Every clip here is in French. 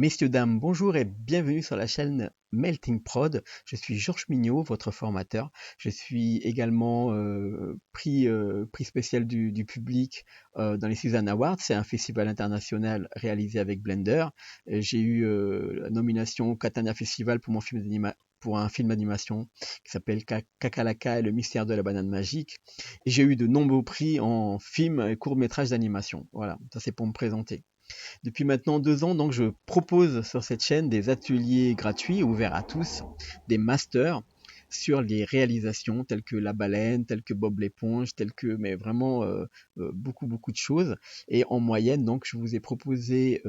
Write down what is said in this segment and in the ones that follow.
Messieurs, dames, bonjour et bienvenue sur la chaîne Melting Prod. Je suis Georges Mignot, votre formateur. Je suis également prix spécial du public dans les Suzanne Awards. C'est un festival international réalisé avec Blender. J'ai eu la nomination au Catania Festival pour pour un film d'animation qui s'appelle Kakalaka et le mystère de la banane magique. Et j'ai eu de nombreux prix en film et courts-métrages d'animation. Voilà, ça c'est pour me présenter. Depuis maintenant 2 ans, donc, je propose sur cette chaîne des ateliers gratuits ouverts à tous, des masters sur les réalisations telles que La Baleine, telles que Bob l'éponge, mais vraiment beaucoup de choses. Et en moyenne, donc, je vous ai proposé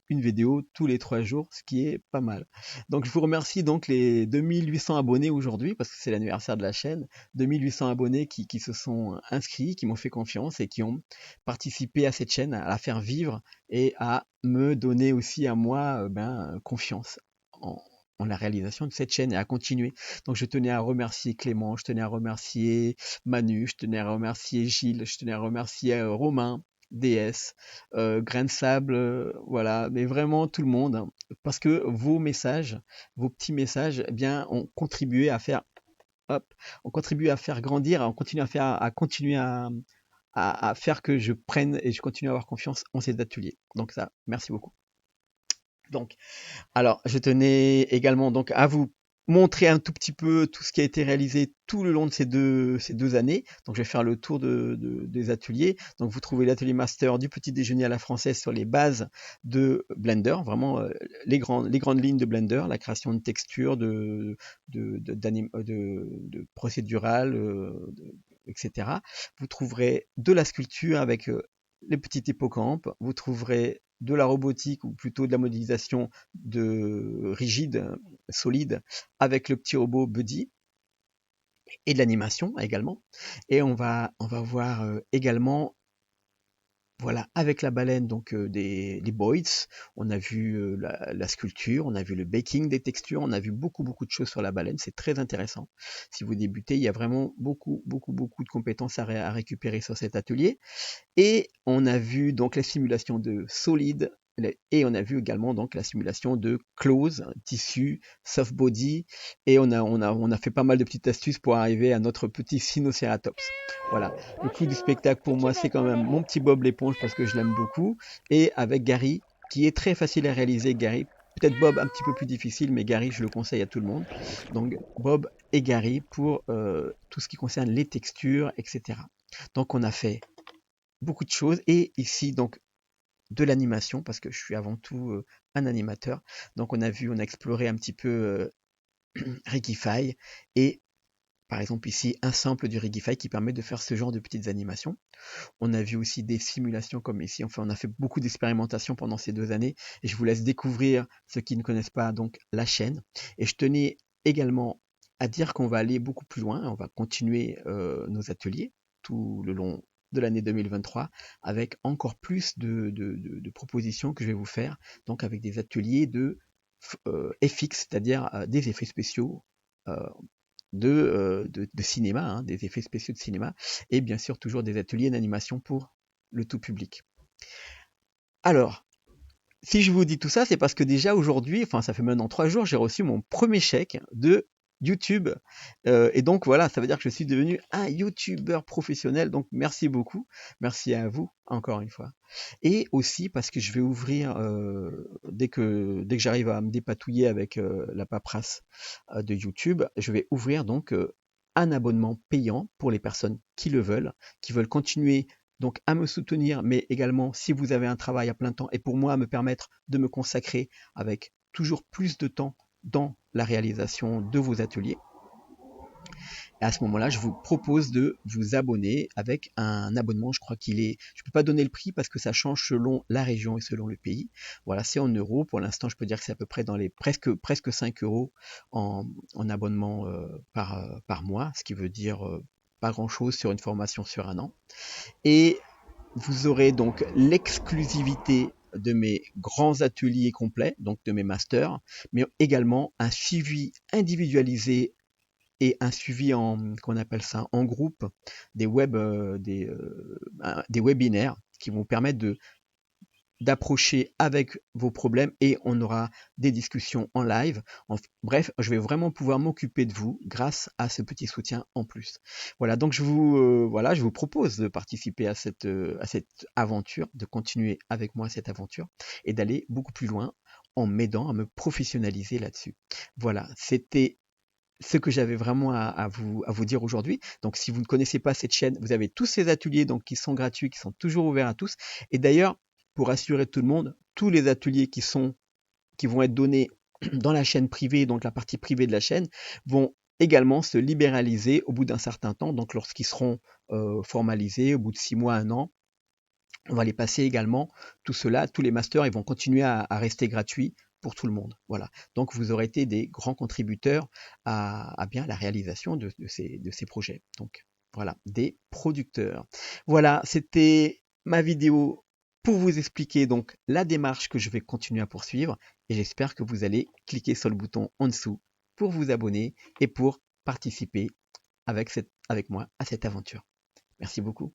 une vidéo tous les 3 jours, ce qui est pas mal. Donc, je vous remercie donc les 2800 abonnés aujourd'hui, parce que c'est l'anniversaire de la chaîne, 2800 abonnés qui se sont inscrits, qui m'ont fait confiance et qui ont participé à cette chaîne, à la faire vivre et à me donner aussi à moi confiance en, en la réalisation de cette chaîne et à continuer. Donc je tenais à remercier Clément, je tenais à remercier Manu, je tenais à remercier Gilles, je tenais à remercier Romain, DS, Grain de Sable, voilà, mais vraiment tout le monde, hein, parce que vos messages, vos petits messages, eh bien, ont contribué à faire, hop, ont contribué à faire grandir, on continue à continuer à faire que je prenne et je continue à avoir confiance en ces ateliers. Donc ça, merci beaucoup. Donc, alors, je tenais également donc à vous montrer un tout petit peu tout ce qui a été réalisé tout le long de ces deux années. Donc, je vais faire le tour des ateliers. Donc, vous trouvez l'atelier master du petit déjeuner à la française sur les bases de Blender, vraiment les grandes lignes de Blender, la création de textures, de procédurales, etc. Vous trouverez de la sculpture avec les petits hippocampes. Vous trouverez de la robotique ou plutôt de la modélisation de rigide, solide, avec le petit robot Buddy et de l'animation également. Et on va voir également, voilà, avec la baleine, donc les boys, on a vu la sculpture, on a vu le baking des textures, on a vu beaucoup de choses sur la baleine, c'est très intéressant. Si vous débutez, il y a vraiment beaucoup de compétences à récupérer sur cet atelier. Et on a vu donc la simulation de solide et on a vu également donc la simulation de close, tissu, soft body et on a fait pas mal de petites astuces pour arriver à notre petit Sinoceratops. Voilà, le clou du spectacle pour moi c'est quand même mon petit Bob l'éponge parce que je l'aime beaucoup et avec Gary qui est très facile à réaliser. Gary, peut-être Bob un petit peu plus difficile, mais Gary je le conseille à tout le monde. Donc Bob et Gary pour tout ce qui concerne les textures, etc. Donc on a fait beaucoup de choses et ici donc de l'animation parce que je suis avant tout un animateur. Donc on a exploré un petit peu Rigify et par exemple ici un sample du Rigify qui permet de faire ce genre de petites animations. On a vu aussi des simulations comme ici, enfin on a fait beaucoup d'expérimentations pendant ces 2 années et je vous laisse découvrir ceux qui ne connaissent pas donc la chaîne. Et je tenais également à dire qu'on va aller beaucoup plus loin, on va continuer nos ateliers tout le long de l'année 2023 avec encore plus de propositions que je vais vous faire, donc avec des ateliers de FX, c'est-à-dire des effets spéciaux euh, de cinéma, hein, des effets spéciaux de cinéma, et bien sûr toujours des ateliers d'animation pour le tout public. Alors, si je vous dis tout ça, c'est parce que déjà aujourd'hui, enfin ça fait maintenant 3 jours, j'ai reçu mon premier chèque de YouTube. Et donc voilà, ça veut dire que je suis devenu un YouTuber professionnel. Donc merci beaucoup. Merci à vous, encore une fois. Et aussi parce que je vais ouvrir, dès que j'arrive à me dépatouiller avec la paperasse de YouTube, je vais ouvrir donc un abonnement payant pour les personnes qui le veulent, qui veulent continuer donc à me soutenir, mais également si vous avez un travail à plein temps et pour moi à me permettre de me consacrer avec toujours plus de temps dans la réalisation de vos ateliers. Et à ce moment-là, je vous propose de vous abonner avec un abonnement, je crois qu'il est, je ne peux pas donner le prix parce que ça change selon la région et selon le pays. Voilà, c'est en euros. Pour l'instant, je peux dire que c'est à peu près dans les presque 5 euros en abonnement par mois, ce qui veut dire pas grand-chose sur une formation sur un an. Et vous aurez donc l'exclusivité de mes grands ateliers complets, donc de mes masters, mais également un suivi individualisé et un suivi qu'on appelle ça, en groupe, des webinaires qui vont vous permettre d'approcher avec vos problèmes et on aura des discussions en live. Bref, je vais vraiment pouvoir m'occuper de vous grâce à ce petit soutien en plus. Voilà, donc voilà, je vous propose de participer à cette aventure, de continuer avec moi cette aventure et d'aller beaucoup plus loin en m'aidant à me professionnaliser là-dessus. Voilà, c'était ce que j'avais vraiment à vous dire aujourd'hui. Donc, si vous ne connaissez pas cette chaîne, vous avez tous ces ateliers donc, qui sont gratuits, qui sont toujours ouverts à tous. Et d'ailleurs, pour assurer tout le monde, tous les ateliers qui vont être donnés dans la chaîne privée, donc la partie privée de la chaîne, vont également se libéraliser au bout d'un certain temps. Donc, lorsqu'ils seront formalisés, au bout de 6 mois, 1 an, on va les passer également. Tout cela, tous les masters, ils vont continuer à rester gratuits pour tout le monde. Voilà. Donc, vous aurez été des grands contributeurs à bien la réalisation de ces projets. Donc, voilà, des producteurs. Voilà, c'était ma vidéo pour vous expliquer donc la démarche que je vais continuer à poursuivre et j'espère que vous allez cliquer sur le bouton en dessous pour vous abonner et pour participer avec moi à cette aventure. Merci beaucoup.